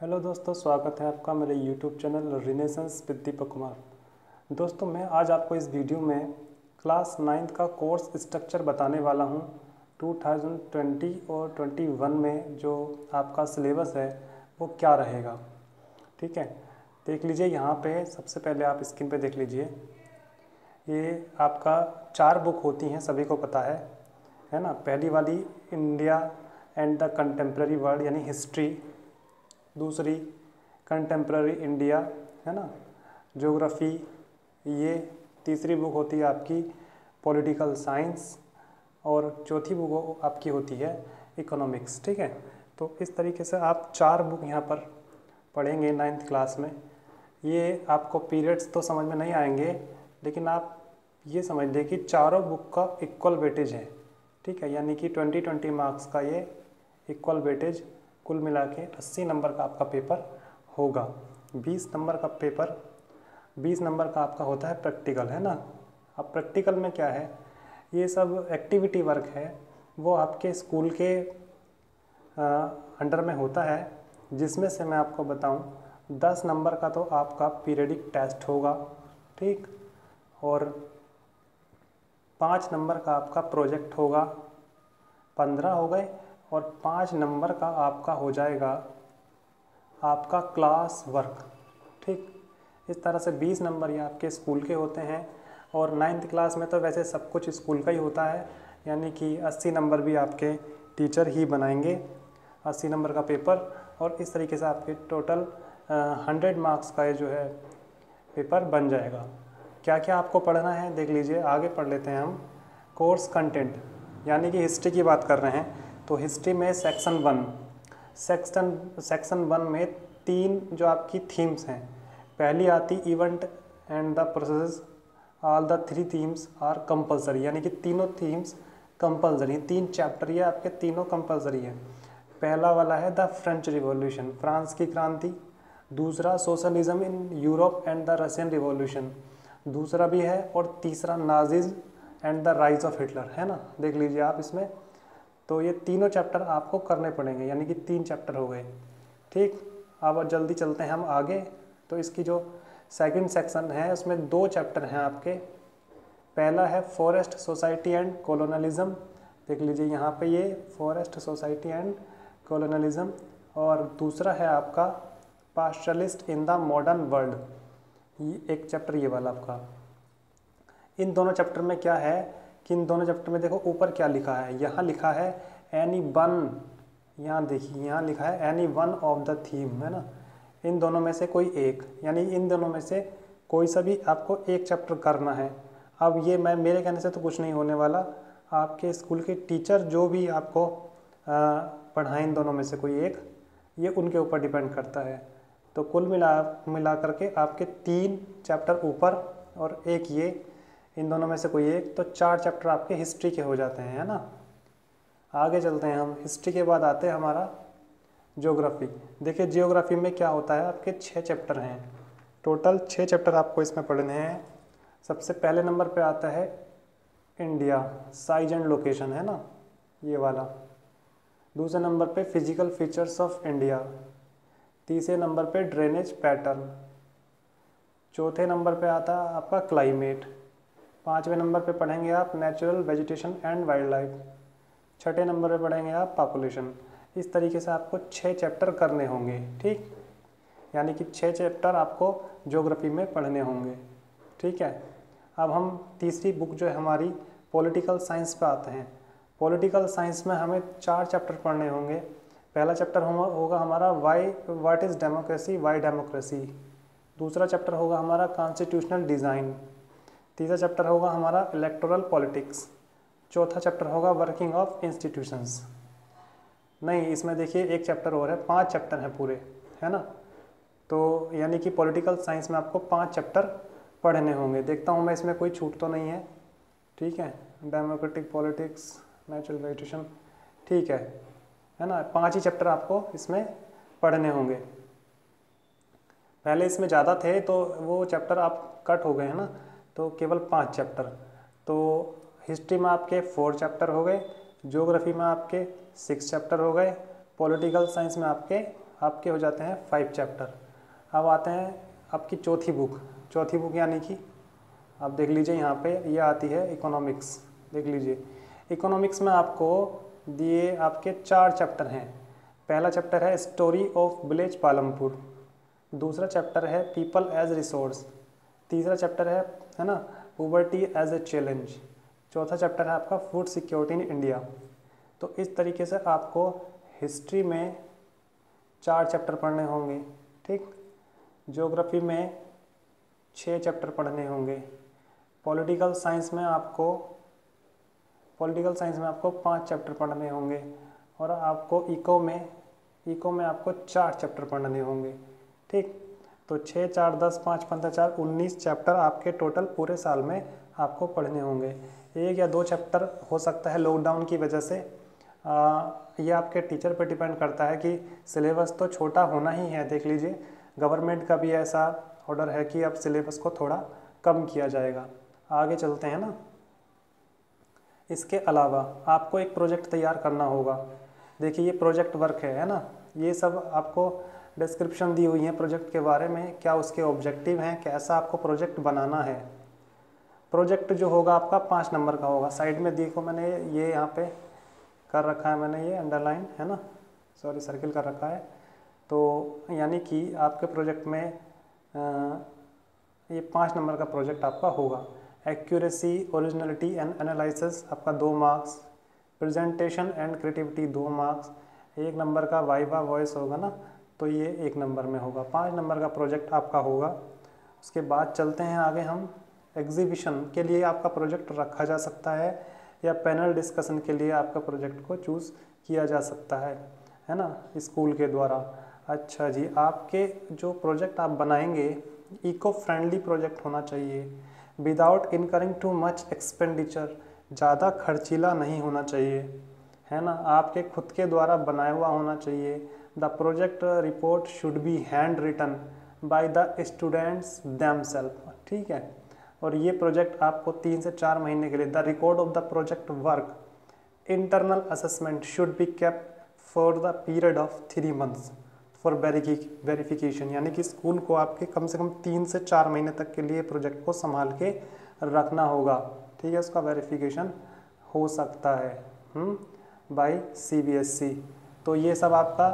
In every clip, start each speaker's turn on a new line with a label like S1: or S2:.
S1: Hello दोस्तों, स्वागत है आपका मेरे YouTube channel renaissance with Deepak Kumar. दोस्तों, मैं आज आपको इस वीडियो में क्लास 9th का कोर्स स्ट्रक्चर बताने वाला हूं। 2020 और 21 में जो आपका सिलेबस है वो क्या रहेगा। ठीक है, देख लीजिए यहाँ पे। सबसे पहले आप स्क्रीन पे देख लीजिए, ये आपका 4 बुक होती हैं, सभी को पता है ना। पहली वाली India and the contemporary world यानी हिस्ट्री, दूसरी कंटेम्प्ररी इंडिया, है ना, ज्योग्राफी। ये तीसरी बुक होती है आपकी पॉलिटिकल साइंस, और चौथी बुक आपकी होती है इकोनॉमिक्स। ठीक है, तो इस तरीके से आप 4 बुक यहाँ पर पढ़ेंगे 9th क्लास में। ये आपको पीरियड्स तो समझ में नहीं आएंगे, लेकिन आप ये समझ लें कि चारों बुक का इक्वल वेटेज है। ठीक है, यानी कि 20 मार्क्स का ये इक्वल वेटेज, कुल मिला के 80 नंबर का आपका पेपर होगा। 20 नंबर का पेपर, 20 नंबर का आपका होता है प्रैक्टिकल, है ना। अब प्रैक्टिकल में क्या है, ये सब एक्टिविटी वर्क है, वो आपके स्कूल के अंडर में होता है, जिसमें से मैं आपको बताऊं 10 नंबर का तो आपका पीरियडिक टेस्ट होगा। ठीक, और 5 नंबर का आपका प्रोजेक्ट होगा, 15 हो गए, और 5 नंबर का आपका हो जाएगा आपका क्लास वर्क। ठीक, इस तरह से 20 नंबर ये आपके स्कूल के होते हैं। और 9th क्लास में तो वैसे सब कुछ स्कूल का ही होता है, यानी कि 80 नंबर भी आपके टीचर ही बनाएंगे, 80 नंबर का पेपर। और इस तरीके से आपके टोटल 100 मार्क्स का ये जो है पेपर बन जाएगा। क्या क्या आपको पढ़ना है देख लीजिए, आगे पढ़ लेते हैं हम। कोर्स कंटेंट, यानी कि हिस्ट्री की बात कर रहे हैं, तो हिस्ट्री में सेक्शन 1 में 3 जो आपकी थीम्स हैं। पहली आती event and the process, all the 3 themes are compulsory, यानी कि तीनों थीम्स कंपलसरी, 3 चैप्टर ये आपके तीनों कंपलसरी है। पहला वाला है द फ्रेंच रिवॉल्यूशन, फ्रांस की क्रांति। दूसरा socialism in Europe and the Russian revolution, दूसरा भी है। और तीसरा Nazism and the rise of Hitler, है ना। देख लीजिए आप इसमें, तो ये तीनों चैप्टर आपको करने पड़ेंगे, यानी कि 3 चैप्टर हो गए। ठीक, अब जल्दी चलते हैं हम आगे। तो इसकी जो सेकंड सेक्शन है उसमें 2 चैप्टर हैं आपके। पहला है फॉरेस्ट सोसाइटी एंड कॉलोनलिज्म, देख लीजिए यहाँ पे ये फॉरेस्ट सोसाइटी एंड कॉलोनलिज्म। और दूसरा है आपका पास्चरलिस्ट इन द मॉडर्न वर्ल्ड, ये एक चैप्टर ये वाला आपका। इन दोनों चैप्टर में क्या है कि इन दोनों चैप्टर में देखो ऊपर क्या लिखा है, यहाँ लिखा है एनी वन, यहाँ देखिए यहाँ लिखा है any one of the theme, है ना। इन दोनों में से कोई एक, यानी इन दोनों में से कोई सा भी आपको एक चैप्टर करना है। अब ये मेरे कहने से तो कुछ नहीं होने वाला, आपके स्कूल के टीचर जो भी आपको पढ़ाएं इन दोनों में से कोई एक, ये उनके ऊपर डिपेंड करता है। तो कुल मिला करके आपके 3 चैप्टर ऊपर और एक ये, इन दोनों में से कोई एक, तो 4 चैप्टर आपके हिस्ट्री के हो जाते हैं, है ना। आगे चलते हैं हम। हिस्ट्री के बाद आते हैं हमारा ज्योग्राफी। देखिए जियोग्राफी में क्या होता है, आपके 6 चैप्टर हैं, टोटल 6 चैप्टर आपको इसमें पढ़ने हैं। सबसे पहले नंबर पे आता है इंडिया, साइज एंड लोकेशन, है ना, ये वाला। दूसरे नंबर पे फिजिकल फीचर्स ऑफ इंडिया। तीसरे नंबर पे ड्रेनेज पैटर्न। चौथे नंबर पे आता है आपका क्लाइमेट। 5वें नंबर पे पढ़ेंगे आप natural vegetation and wildlife. 6ठे नंबर पे पढ़ेंगे आप पॉपुलेशन। इस तरीके से आपको 6 चैप्टर करने होंगे। ठीक, यानी कि 6 चैप्टर आपको ज्योग्राफी में पढ़ने होंगे। ठीक है, अब हम तीसरी बुक जो है हमारी पॉलिटिकल साइंस पे आते हैं। पॉलिटिकल साइंस में हमें 4 चैप्टर पढ़ने होंगे। पहला चैप्टर होगा हमारा what is democracy, Y democracy. दूसरा चैप्टर होगा हमारा कॉन्स्टिट्यूशनल डिज़ाइन। तीसरा चैप्टर होगा हमारा इलेक्टोरल पॉलिटिक्स। चौथा चैप्टर होगा वर्किंग ऑफ इंस्टीट्यूशंस। नहीं, इसमें देखिए एक चैप्टर और है, 5 चैप्टर हैं पूरे, है ना। तो यानी कि पॉलिटिकल साइंस में आपको 5 चैप्टर पढ़ने होंगे। देखता हूँ मैं इसमें कोई छूट तो नहीं है। ठीक है, डेमोक्रेटिक पॉलिटिक्स, नेचुरल वेजिटेशन, ठीक है ना। 5 ही चैप्टर आपको इसमें पढ़ने होंगे। पहले इसमें ज़्यादा थे तो वो चैप्टर आप कट हो गए, है ना, तो केवल 5 चैप्टर। तो हिस्ट्री में आपके 4 चैप्टर हो गए, ज्योग्राफी में आपके 6 चैप्टर हो गए, पॉलिटिकल साइंस में आपके आपके हो जाते हैं 5 चैप्टर। अब आते हैं आपकी चौथी बुक यानी कि आप देख लीजिए यहाँ पे ये आती है इकोनॉमिक्स। देख लीजिए इकोनॉमिक्स में आपको दिए आपके 4 चैप्टर हैं। पहला चैप्टर है स्टोरी ऑफ विलेज पालमपुर, दूसरा चैप्टर है पीपल एज रिसोर्स, तीसरा चैप्टर है ना पॉवर्टी एज ए चैलेंज, चौथा चैप्टर है आपका फूड सिक्योरिटी इन इंडिया। तो इस तरीके से आपको हिस्ट्री में 4 चैप्टर पढ़ने होंगे, ठीक। ज्योग्राफी में 6 चैप्टर पढ़ने होंगे। पॉलिटिकल साइंस में आपको 5 चैप्टर पढ़ने होंगे। और आपको इको में आपको 4 चैप्टर पढ़ने होंगे, ठीक। तो 6 4 10 5 15 4 19 चैप्टर आपके टोटल पूरे साल में आपको पढ़ने होंगे। 1 या 2 चैप्टर हो सकता है लॉकडाउन की वजह से, ये आपके टीचर पर डिपेंड करता है कि सिलेबस तो छोटा होना ही है। देख लीजिए गवर्नमेंट का भी ऐसा ऑर्डर है कि अब सिलेबस को थोड़ा कम किया जाएगा। आगे चलते हैं ना। इसके अलावा आपको एक प्रोजेक्ट तैयार करना होगा। देखिए ये प्रोजेक्ट वर्क है ना, ये सब आपको डिस्क्रिप्शन दी हुई है प्रोजेक्ट के बारे में, क्या उसके ऑब्जेक्टिव हैं, कैसा आपको प्रोजेक्ट बनाना है। प्रोजेक्ट जो होगा आपका 5 नंबर का होगा। साइड में देखो मैंने ये यहाँ पे कर रखा है, मैंने ये अंडरलाइन है ना, सॉरी सर्किल कर रखा है। तो यानी कि आपके प्रोजेक्ट में ये 5 नंबर का प्रोजेक्ट आपका होगा। एक्यूरेसी, ओरिजिनलिटी एंड एनालिसिस आपका 2 marks, presentation and creativity 2 marks, 1 number का वाइवा वॉइस होगा ना, तो ये 1 नंबर में होगा। 5 नंबर का प्रोजेक्ट आपका होगा। उसके बाद चलते हैं आगे हम। एग्जीबिशन के लिए आपका प्रोजेक्ट रखा जा सकता है या पैनल डिस्कशन के लिए आपका प्रोजेक्ट को चूज़ किया जा सकता है ना, स्कूल के द्वारा। अच्छा जी, आपके जो प्रोजेक्ट आप बनाएंगे इको फ्रेंडली प्रोजेक्ट होना चाहिए, without incurring too much expenditure, ज़्यादा खर्चीला नहीं होना चाहिए, है ना, आपके खुद के द्वारा बनाया हुआ होना चाहिए। The project report should be hand written by the students themself, ठीक है। और ये प्रोजेक्ट आपको 3 से 4 महीने के लिए, the record of the project work internal assessment should be kept for the period of 3 months for verification, यानी कि स्कूल को आपके कम से कम 3 से 4 महीने तक के लिए प्रोजेक्ट को संभाल के रखना होगा, ठीक है। उसका वेरिफिकेशन हो सकता है बाय CBSE। तो ये सब आपका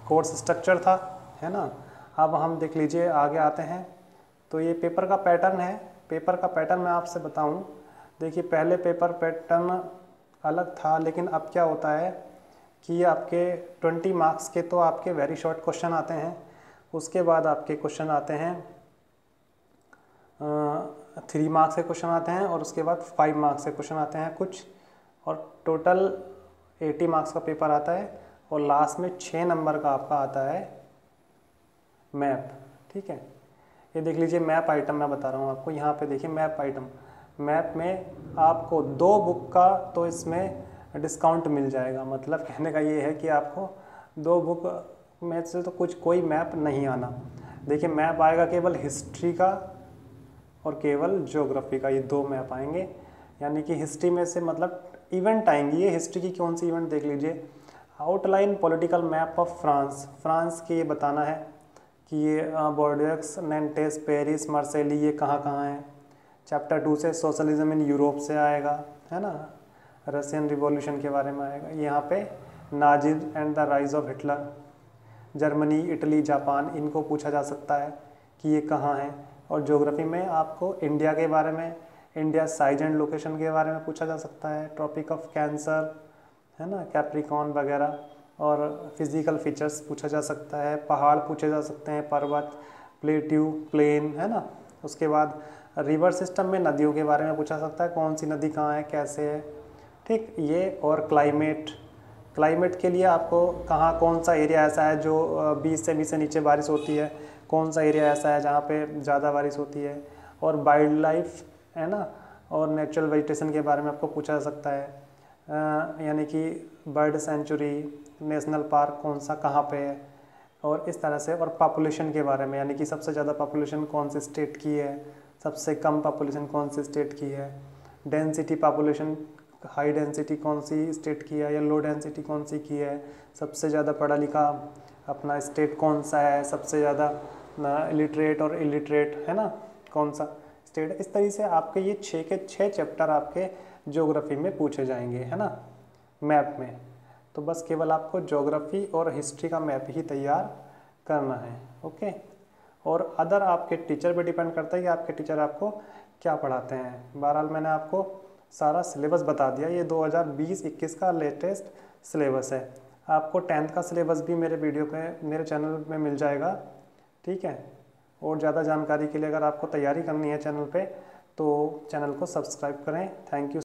S1: कोर्स स्ट्रक्चर था, है ना। अब हम देख लीजिए आगे आते हैं। तो ये पेपर का पैटर्न है। पेपर का पैटर्न मैं आपसे बताऊं, देखिए पहले पेपर पैटर्न अलग था, लेकिन अब क्या होता है कि आपके 20 मार्क्स के तो आपके वेरी शॉर्ट क्वेश्चन आते हैं। उसके बाद आपके क्वेश्चन आते हैं 3 मार्क्स के क्वेश्चन आते हैं, और उसके बाद 5 मार्क्स के क्वेश्चन आते हैं कुछ, और टोटल 80 मार्क्स का पेपर आता है। और लास्ट में 6 नंबर का आपका आता है मैप, ठीक है। ये देख लीजिए मैप आइटम मैं बता रहा हूँ आपको, यहाँ पे देखिए मैप आइटम। मैप में आपको 2 बुक का तो इसमें डिस्काउंट मिल जाएगा, मतलब कहने का ये है कि आपको 2 बुक में से तो कोई मैप नहीं आना। देखिए मैप आएगा केवल हिस्ट्री का और केवल ज्योग्राफी का, ये 2 मैप आएंगे। यानी कि हिस्ट्री में से मतलब इवेंट आएंगी, ये हिस्ट्री की कौन सी इवेंट देख लीजिए। Outline political map of France के ये बताना है कि ये बॉर्डेक्स, नैंटेस, पेरिस, मार्सेली ये कहाँ कहाँ हैं। चैप्टर 2 से सोशलिज्म इन यूरोप से आएगा, है ना, रशियन रिवॉल्यूशन के बारे में आएगा। यहाँ पे Nazism and the rise of Hitler, Germany, Italy, Japan, इनको पूछा जा सकता है कि ये कहाँ हैं। और ज्योग्राफी में आपको इंडिया के बारे में, इंडिया साइज एंड लोकेशन के बारे में पूछा जा सकता है, ट्रॉपिक ऑफ कैंसर, है ना, कैप्रिकॉन वगैरह, और फिजिकल फीचर्स पूछा जा सकता है, पहाड़ पूछे जा सकते हैं, पर्वत, प्लेट्यू, प्लेन, है ना। उसके बाद रिवर सिस्टम में नदियों के बारे में पूछा सकता है, कौन सी नदी कहाँ है, कैसे है, ठीक ये। और क्लाइमेट के लिए आपको कहाँ कौन सा एरिया ऐसा है जो 20 सेमी से नीचे बारिश होती है, कौन सा एरिया ऐसा है जहाँ पे ज़्यादा बारिश होती है। और वाइल्ड लाइफ, है ना, और नेचुरल वेजिटेशन के बारे में आपको पूछा जा सकता है, यानी कि बर्ड सेंचुरी, नेशनल पार्क कौन सा कहाँ पे है, और इस तरह से। और पॉपुलेशन के बारे में, यानी कि सबसे ज़्यादा पॉपुलेशन कौन से स्टेट की है, सबसे कम पॉपुलेशन कौन से स्टेट की है, डेंसिटी पॉपुलेशन, हाई डेंसिटी कौन सी स्टेट की है या लो डेंसिटी कौन सी की है, सबसे ज़्यादा पढ़ा लिखा अपना स्टेट कौन सा है सबसे ज़्यादा इलिटरेट और इलिटरेट, है ना, कौन सा स्टेट। इस तरीके से आपके ये 6 के 6 चैप्टर आपके ज्योग्राफी में पूछे जाएंगे, है ना, मैप में। तो बस केवल आपको ज्योग्राफी और हिस्ट्री का मैप ही तैयार करना है। ओके, और अदर आपके टीचर पे डिपेंड करता है कि आपके टीचर आपको क्या पढ़ाते हैं। बहरहाल मैंने आपको सारा सिलेबस बता दिया। ये 2020-21 का लेटेस्ट सिलेबस है। आपको 10th का सिलेबस भी मेरे वीडियो पे मेरे चैनल में मिल जाएगा, ठीक है। और ज़्यादा जानकारी के लिए अगर आपको तैयारी करनी है चैनल पे तो चैनल को सब्सक्राइब करें। Thank you.